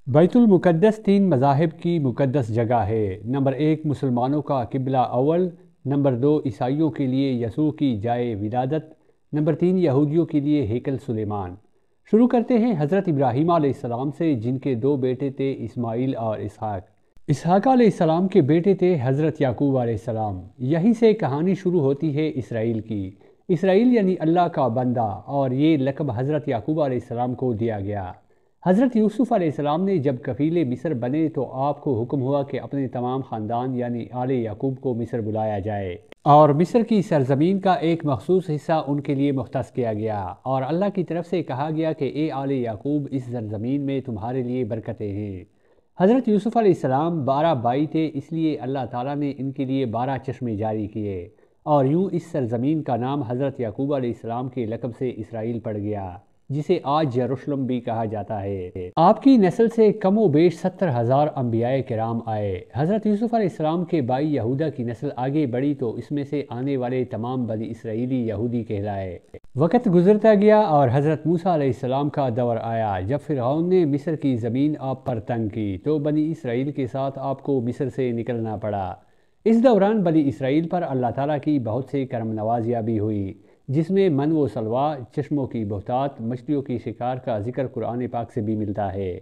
بیت المقدس تین مذاہب کی مقدس جگہ ہے۔ نمبر 1 مسلمانوں کا قبلہ اول، نمبر 2 عیسائیوں کے لیے یسوع کی جائے ولادت، نمبر 3 یہودیوں کے لیے ہیکل سلیمان۔ شروع کرتے ہیں حضرت ابراہیم علیہ السلام سے، جن کے 2 بیٹے تھے، اسماعیل اور اسحاق۔ اسحاق علیہ السلام کے بیٹے تھے حضرت یعقوب علیہ السلام۔ یہیں سے کہانی شروع ہوتی ہے اسرائیل کی۔ اسرائیل یعنی اللہ کا بندہ، اور یہ لقب حضرت یعقوب علیہ السلام کو دیا گیا۔ حضرت یوسف علیہ السلام نے جب کفیل مصر بنے تو آپ کو حکم ہوا کہ اپنے تمام خاندان یعنی آل یعقوب کو مصر بلایا جائے، اور مصر کی سرزمین کا ایک مخصوص حصہ ان کے لیے مختص کیا گیا، اور اللہ کی طرف سے کہا گیا کہ اے آل یعقوب، اس سرزمین میں تمہارے لیے برکتیں ہیں۔ حضرت یوسف علیہ السلام 12 بھائی تھے، اس لیے اللہ تعالیٰ نے ان کے لیے 12 چشمے جاری کیے، اور یوں اس سرزمین کا نام حضرت یعقوب علیہ السلام کے لقب سے اسرائیل پڑ گیا، جسے آج یروشلم بھی کہا جاتا ہے۔ آپ کی نسل سے کم و بیش 70,000 انبیاء کرام آئے۔ حضرت یوسف علیہ السلام کے بھائی یہودا کی نسل آگے بڑھی تو اس میں سے آنے والے تمام بنی اسرائیلی یہودی کہلائے۔ وقت گزرتا گیا اور حضرت موسیٰ علیہ السلام کا دور آیا۔ جب فرعون نے مصر کی زمین آپ پر تنگ کی تو بنی اسرائیل کے ساتھ آپ کو مصر سے نکلنا پڑا۔ اس دوران بنی اسرائیل پر اللہ تعالیٰ کی بہت سے کرم نوازیاں بھی ہوئی، جس میں من و سلوا، چشموں کی بہتات، مچھلیوں کی شکار کا ذکر قرآن پاک سے بھی ملتا ہے،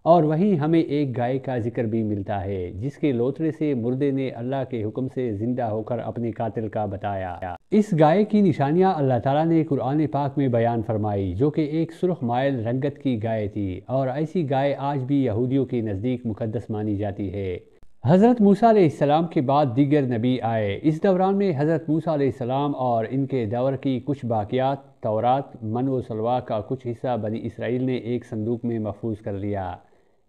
اور وہیں ہمیں ایک گائے کا ذکر بھی ملتا ہے، جس کے لوتھڑے سے مردے نے اللہ کے حکم سے زندہ ہو کر اپنے قاتل کا بتایا۔ اس گائے کی نشانیاں اللہ تعالیٰ نے قرآن پاک میں بیان فرمائی، جو کہ ایک سرخ مائل رنگت کی گائے تھی، اور ایسی گائے آج بھی یہودیوں کے نزدیک مقدس مانی جاتی ہے۔ حضرت موسیٰ علیہ السلام کے بعد دیگر نبی آئے۔ اس دوران میں حضرت موسیٰ علیہ السلام اور ان کے دور کی کچھ باقیات، تورات، من و سلوا کا کچھ حصہ بنی اسرائیل نے ایک صندوق میں محفوظ کر لیا۔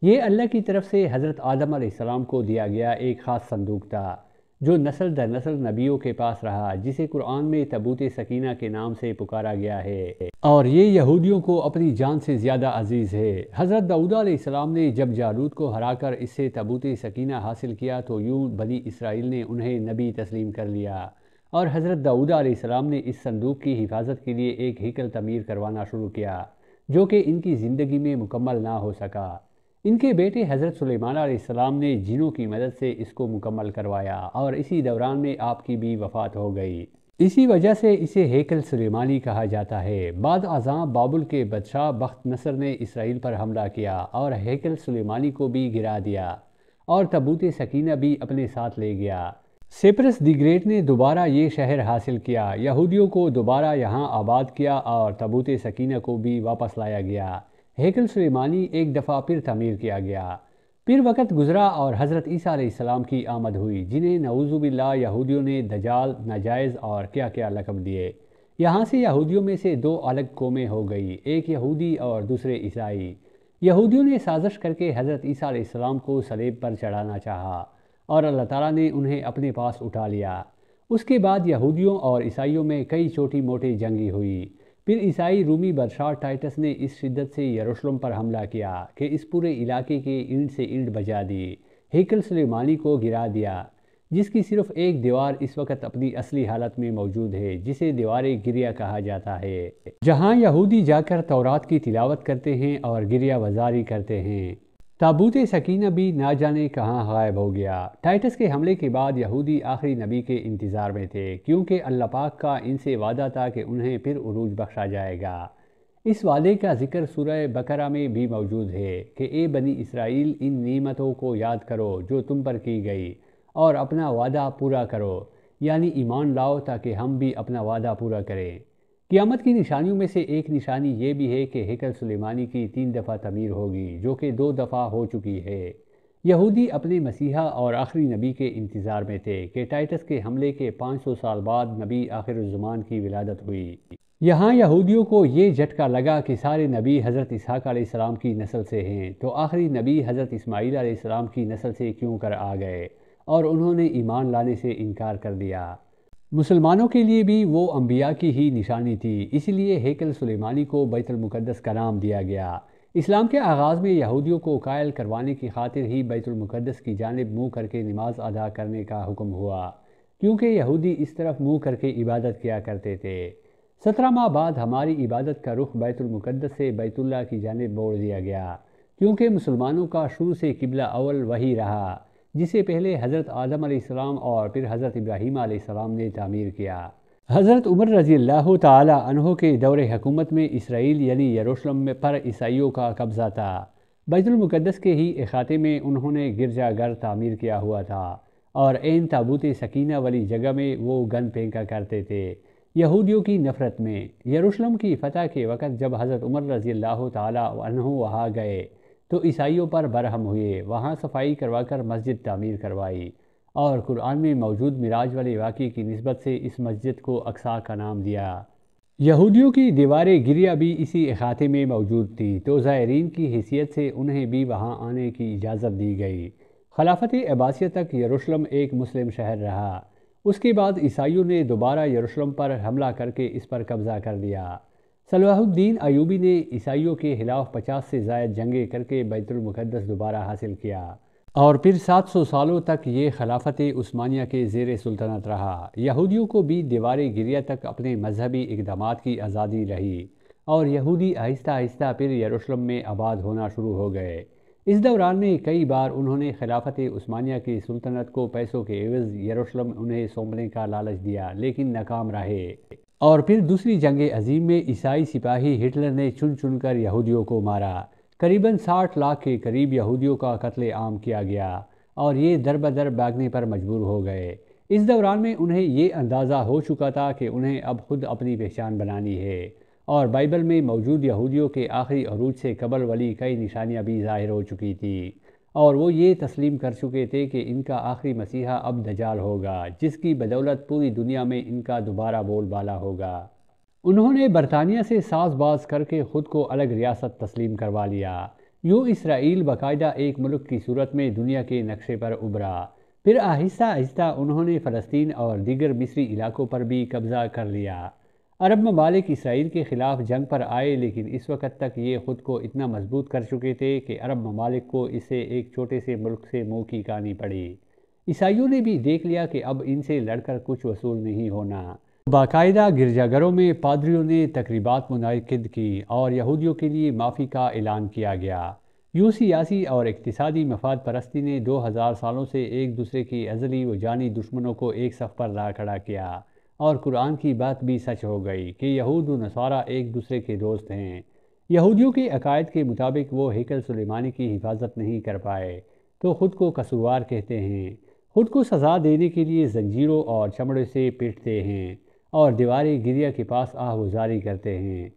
یہ اللہ کی طرف سے حضرت آدم علیہ السلام کو دیا گیا ایک خاص صندوق تھا، جو نسل در نسل نبیوں کے پاس رہا، جسے قرآن میں تابوت سکینہ کے نام سے پکارا گیا ہے، اور یہ یہودیوں کو اپنی جان سے زیادہ عزیز ہے۔ حضرت داؤد علیہ السلام نے جب جالوت کو ہرا کر اس سے تابوت سکینہ حاصل کیا تو یوں بنی اسرائیل نے انہیں نبی تسلیم کر لیا، اور حضرت داؤد علیہ السلام نے اس صندوق کی حفاظت کے لیے ایک ہیکل تعمیر کروانا شروع کیا، جو کہ ان کی زندگی میں مکمل نہ ہو سکا۔ ان کے بیٹے حضرت سلیمان علیہ السلام نے جنوں کی مدد سے اس کو مکمل کروایا، اور اسی دوران میں آپ کی بھی وفات ہو گئی۔ اسی وجہ سے اسے ہیکل سلیمانی کہا جاتا ہے۔ بعد ازاں بابل کے بادشاہ بخت نصر نے اسرائیل پر حملہ کیا اور ہیکل سلیمانی کو بھی گرا دیا، اور تابوت سکینہ بھی اپنے ساتھ لے گیا۔ سیپرس دی گریٹ نے دوبارہ یہ شہر حاصل کیا، یہودیوں کو دوبارہ یہاں آباد کیا، اور تابوت سکینہ کو بھی واپس لایا گیا۔ ہیکل سلیمانی ایک دفعہ پھر تعمیر کیا گیا۔ پھر وقت گزرا اور حضرت عیسیٰ علیہ السلام کی آمد ہوئی، جنہیں نعوذ باللہ یہودیوں نے دجال، ناجائز اور کیا کیا لقب دیے۔ یہاں سے یہودیوں میں سے 2 الگ قومیں ہو گئی، ایک یہودی اور دوسرے عیسائی۔ یہودیوں نے سازش کر کے حضرت عیسیٰ علیہ السلام کو صلیب پر چڑھانا چاہا، اور اللہ تعالیٰ نے انہیں اپنے پاس اٹھا لیا۔ اس کے بعد یہودیوں اور عیسائیوں میں کئی چھوٹی موٹی جنگیں ہوئی۔ پھر عیسائی رومی بادشاہ ٹائٹس نے اس شدت سے یروشلم پر حملہ کیا کہ اس پورے علاقے کے اینٹ سے اینٹ بجا دی، ہیکل سلیمانی کو گرا دیا، جس کی صرف ایک دیوار اس وقت اپنی اصلی حالت میں موجود ہے، جسے دیوار گریہ کہا جاتا ہے، جہاں یہودی جا کر تورات کی تلاوت کرتے ہیں اور گریہ وزاری کرتے ہیں۔ تابوت سکینہ بھی نہ جانے کہاں غائب ہو گیا۔ ٹائٹس کے حملے کے بعد یہودی آخری نبی کے انتظار میں تھے، کیونکہ اللہ پاک کا ان سے وعدہ تھا کہ انہیں پھر عروج بخشا جائے گا۔ اس وعدے کا ذکر سورہ بقرہ میں بھی موجود ہے کہ اے بنی اسرائیل، ان نعمتوں کو یاد کرو جو تم پر کی گئی، اور اپنا وعدہ پورا کرو، یعنی ایمان لاؤ تاکہ ہم بھی اپنا وعدہ پورا کریں۔ قیامت کی نشانیوں میں سے ایک نشانی یہ بھی ہے کہ ہیکل سلیمانی کی 3 دفعہ تعمیر ہوگی، جو کہ 2 دفعہ ہو چکی ہے۔ یہودی اپنے مسیحا اور آخری نبی کے انتظار میں تھے کہ ٹائٹس کے حملے کے 500 سال بعد نبی آخر الزمان کی ولادت ہوئی۔ یہاں یہودیوں کو یہ جھٹکا لگا کہ سارے نبی حضرت اسحاق علیہ السلام کی نسل سے ہیں، تو آخری نبی حضرت اسماعیل علیہ السلام کی نسل سے کیوں کر آ گئے، اور انہوں نے ایمان لانے سے انکار کر دیا۔ مسلمانوں کے لیے بھی وہ انبیاء کی ہی نشانی تھی، اسی لیے ہیکل سلیمانی کو بیت المقدس کا نام دیا گیا۔ اسلام کے آغاز میں یہودیوں کو قائل کروانے کی خاطر ہی بیت المقدس کی جانب منہ کر کے نماز ادا کرنے کا حکم ہوا، کیونکہ یہودی اس طرف منہ کر کے عبادت کیا کرتے تھے۔ 17 ماہ بعد ہماری عبادت کا رخ بیت المقدس سے بیت اللہ کی جانب موڑ دیا گیا۔ کیونکہ مسلمانوں کا شروع سے قبلہ اول وہی رہا جسے پہلے حضرت آدم علیہ السلام اور پھر حضرت ابراہیم علیہ السلام نے تعمیر کیا۔ حضرت عمر رضی اللہ تعالی عنہ کے دور حکومت میں اسرائیل یعنی یروشلم پر عیسائیوں کا قبضہ تھا۔ بیت المقدس کے ہی احاطے میں انہوں نے گرجا گھر تعمیر کیا ہوا تھا اور عین تابوت سکینہ والی جگہ میں وہ گن پھینکا کرتے تھے۔ یہودیوں کی نفرت میں یروشلم کی فتح کے وقت جب حضرت عمر رضی اللہ تعالی عنہ وہاں گئے تو عیسائیوں پر برہم ہوئے، وہاں صفائی کروا کر مسجد تعمیر کروائی اور قرآن میں موجود معراج والے واقعے کی نسبت سے اس مسجد کو اقصیٰ کا نام دیا۔ یہودیوں کی دیوار گریہ بھی اسی احاطے میں موجود تھی تو زائرین کی حیثیت سے انہیں بھی وہاں آنے کی اجازت دی گئی۔ خلافت عباسیہ تک یروشلم ایک مسلم شہر رہا۔ اس کے بعد عیسائیوں نے دوبارہ یروشلم پر حملہ کر کے اس پر قبضہ کر لیا۔ صلاح الدین ایوبی نے عیسائیوں کے خلاف 50 سے زائد جنگیں کر کے بیت المقدس دوبارہ حاصل کیا اور پھر 700 سالوں تک یہ خلافت عثمانیہ کے زیر سلطنت رہا۔ یہودیوں کو بھی دیوار گریہ تک اپنے مذہبی اقدامات کی آزادی رہی اور یہودی آہستہ آہستہ پھر یروشلم میں آباد ہونا شروع ہو گئے۔ اس دوران میں کئی بار انہوں نے خلافت عثمانیہ کی سلطنت کو پیسوں کے عوض یروشلم انہیں سونپنے کا لالچ دیا لیکن ناکام رہے، اور پھر دوسری جنگ عظیم میں عیسائی سپاہی ہٹلر نے چن چن کر یہودیوں کو مارا۔ قریباً 60 لاکھ کے قریب یہودیوں کا قتل عام کیا گیا اور یہ در بدر بھاگنے پر مجبور ہو گئے۔ اس دوران میں انہیں یہ اندازہ ہو چکا تھا کہ انہیں اب خود اپنی پہچان بنانی ہے اور بائبل میں موجود یہودیوں کے آخری عروج سے قبل والی کئی نشانیاں بھی ظاہر ہو چکی تھیں اور وہ یہ تسلیم کر چکے تھے کہ ان کا آخری مسیحا اب دجال ہوگا جس کی بدولت پوری دنیا میں ان کا دوبارہ بول بالا ہوگا۔ انہوں نے برطانیہ سے ساز باز کر کے خود کو الگ ریاست تسلیم کروا لیا۔ یوں اسرائیل باقاعدہ ایک ملک کی صورت میں دنیا کے نقشے پر ابھرا۔ پھر آہستہ آہستہ انہوں نے فلسطین اور دیگر مصری علاقوں پر بھی قبضہ کر لیا۔ عرب ممالک اسرائیل کے خلاف جنگ پر آئے لیکن اس وقت تک یہ خود کو اتنا مضبوط کر چکے تھے کہ عرب ممالک کو اسے ایک چھوٹے سے ملک سے منہ کی کہانی پڑی۔ عیسائیوں نے بھی دیکھ لیا کہ اب ان سے لڑ کر کچھ وصول نہیں ہونا۔ باقاعدہ گرجا گھروں میں پادریوں نے تقریبات منعقد کی اور یہودیوں کے لیے معافی کا اعلان کیا گیا۔ یوں سیاسی اور اقتصادی مفاد پرستی نے 2000 سالوں سے ایک دوسرے کی ازلی و جانی دشمنوں کو ایک صف پر لا کھڑا کیا، اور قرآن کی بات بھی سچ ہو گئی کہ یہود و نصارہ ایک دوسرے کے دوست ہیں۔ یہودیوں کے عقائد کے مطابق وہ ہیکل سلیمانی کی حفاظت نہیں کر پائے تو خود کو قصوروار کہتے ہیں، خود کو سزا دینے کے لیے زنجیروں اور چمڑے سے پیٹتے ہیں اور دیوار گریہ کے پاس آہوزاری کرتے ہیں۔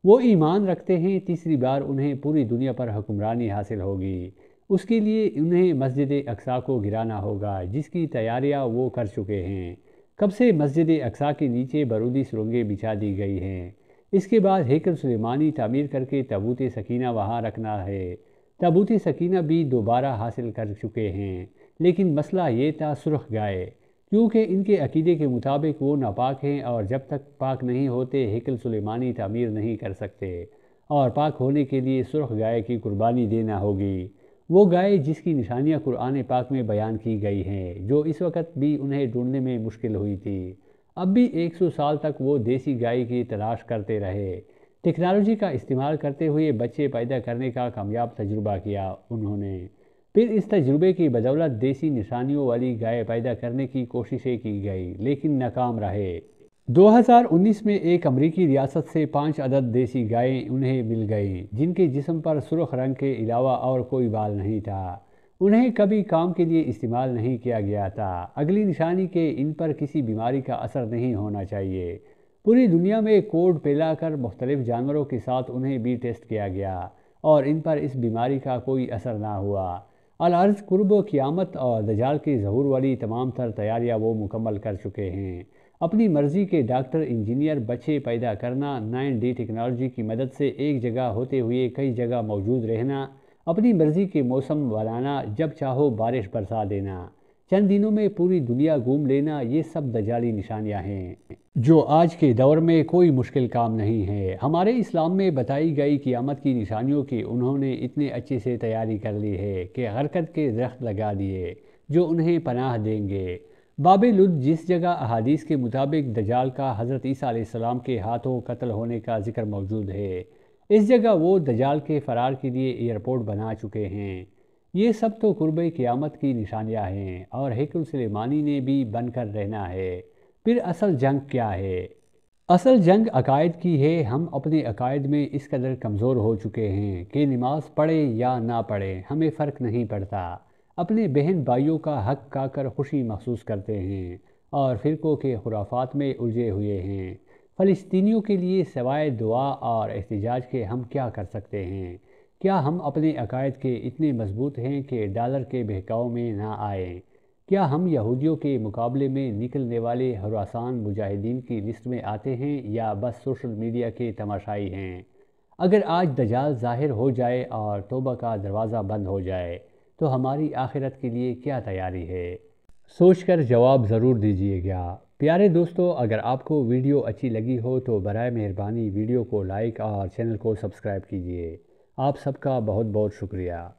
وہ ایمان رکھتے ہیں تیسری بار انہیں پوری دنیا پر حکمرانی حاصل ہوگی، اس کے لیے انہیں مسجد اقصیٰ کو گرانا ہوگا جس کی تیاریاں وہ کر چکے ہیں۔ کب سے مسجد اقصیٰ کے نیچے بارودی سرنگیں بچھا دی گئی ہیں۔ اس کے بعد ہیکل سلیمانی تعمیر کر کے تابوت سکینہ وہاں رکھنا ہے۔ تابوت سکینہ بھی دوبارہ حاصل کر چکے ہیں لیکن مسئلہ یہ تھا سرخ گائے، کیونکہ ان کے عقیدے کے مطابق وہ ناپاک ہیں اور جب تک پاک نہیں ہوتے ہیکل سلیمانی تعمیر نہیں کر سکتے، اور پاک ہونے کے لیے سرخ گائے کی قربانی دینا ہوگی، وہ گائے جس کی نشانیاں قرآن پاک میں بیان کی گئی ہیں، جو اس وقت بھی انہیں ڈھونڈنے میں مشکل ہوئی تھی۔ اب بھی 100 سال تک وہ دیسی گائے کی تلاش کرتے رہے۔ ٹیکنالوجی کا استعمال کرتے ہوئے بچے پیدا کرنے کا کامیاب تجربہ کیا انہوں نے۔ پھر اس تجربے کی بدولت دیسی نشانیوں والی گائے پیدا کرنے کی کوششیں کی گئی لیکن ناکام رہے۔ 2019 میں ایک امریکی ریاست سے 5 عدد دیسی گائیں انہیں مل گئیں جن کے جسم پر سرخ رنگ کے علاوہ اور کوئی بال نہیں تھا۔ انہیں کبھی کام کے لیے استعمال نہیں کیا گیا تھا۔ اگلی نشانی کہ ان پر کسی بیماری کا اثر نہیں ہونا چاہیے۔ پوری دنیا میں کوڈ پھیلا کر مختلف جانوروں کے ساتھ انہیں بھی ٹیسٹ کیا گیا اور ان پر اس بیماری کا کوئی اثر نہ ہوا۔ العرض قرب و قیامت اور دجال کے ظہور والی تمام تر تیاریاں وہ مکمل کر چکے ہیں۔ اپنی مرضی کے ڈاکٹر، انجینئر، بچے پیدا کرنا، 9D ٹیکنالوجی کی مدد سے ایک جگہ ہوتے ہوئے کئی جگہ موجود رہنا، اپنی مرضی کے موسم بنانا، جب چاہو بارش برسا دینا، چند دنوں میں پوری دنیا گھوم لینا، یہ سب دجالی نشانیاں ہیں جو آج کے دور میں کوئی مشکل کام نہیں ہے۔ ہمارے اسلام میں بتائی گئی قیامت کی نشانیوں کی انہوں نے اتنے اچھے سے تیاری کر لی ہے کہ حرکت کے درخت لگا دیے جو انہیں پناہ دیں گے۔ باب لد جس جگہ احادیث کے مطابق دجال کا حضرت عیسیٰ علیہ السلام کے ہاتھوں قتل ہونے کا ذکر موجود ہے، اس جگہ وہ دجال کے فرار کے لیے ایئرپورٹ بنا چکے ہیں۔ یہ سب تو قرب قیامت کی نشانیاں ہیں اور ہیکل سلیمانی نے بھی بن کر رہنا ہے۔ پھر اصل جنگ کیا ہے؟ اصل جنگ عقائد کی ہے۔ ہم اپنے عقائد میں اس قدر کمزور ہو چکے ہیں کہ نماز پڑھے یا نہ پڑھے ہمیں فرق نہیں پڑتا، اپنے بہن بھائیوں کا حق کھا کر خوشی محسوس کرتے ہیں اور فرقوں کے خرافات میں الجھے ہوئے ہیں۔ فلسطینیوں کے لیے سوائے دعا اور احتجاج کے ہم کیا کر سکتے ہیں؟ کیا ہم اپنے عقائد کے اتنے مضبوط ہیں کہ ڈالر کے بہکاؤ میں نہ آئیں؟ کیا ہم یہودیوں کے مقابلے میں نکلنے والے ہراسان مجاہدین کی لسٹ میں آتے ہیں یا بس سوشل میڈیا کے تماشائی ہیں؟ اگر آج دجال ظاہر ہو جائے اور توبہ کا دروازہ بند ہو جائے تو ہماری آخرت کے لیے کیا تیاری ہے؟ سوچ کر جواب ضرور دیجیے گا۔ پیارے دوستو، اگر آپ کو ویڈیو اچھی لگی ہو تو برائے مہربانی ویڈیو کو لائک اور چینل کو سبسکرائب کیجیے۔ آپ سب کا بہت بہت شکریہ۔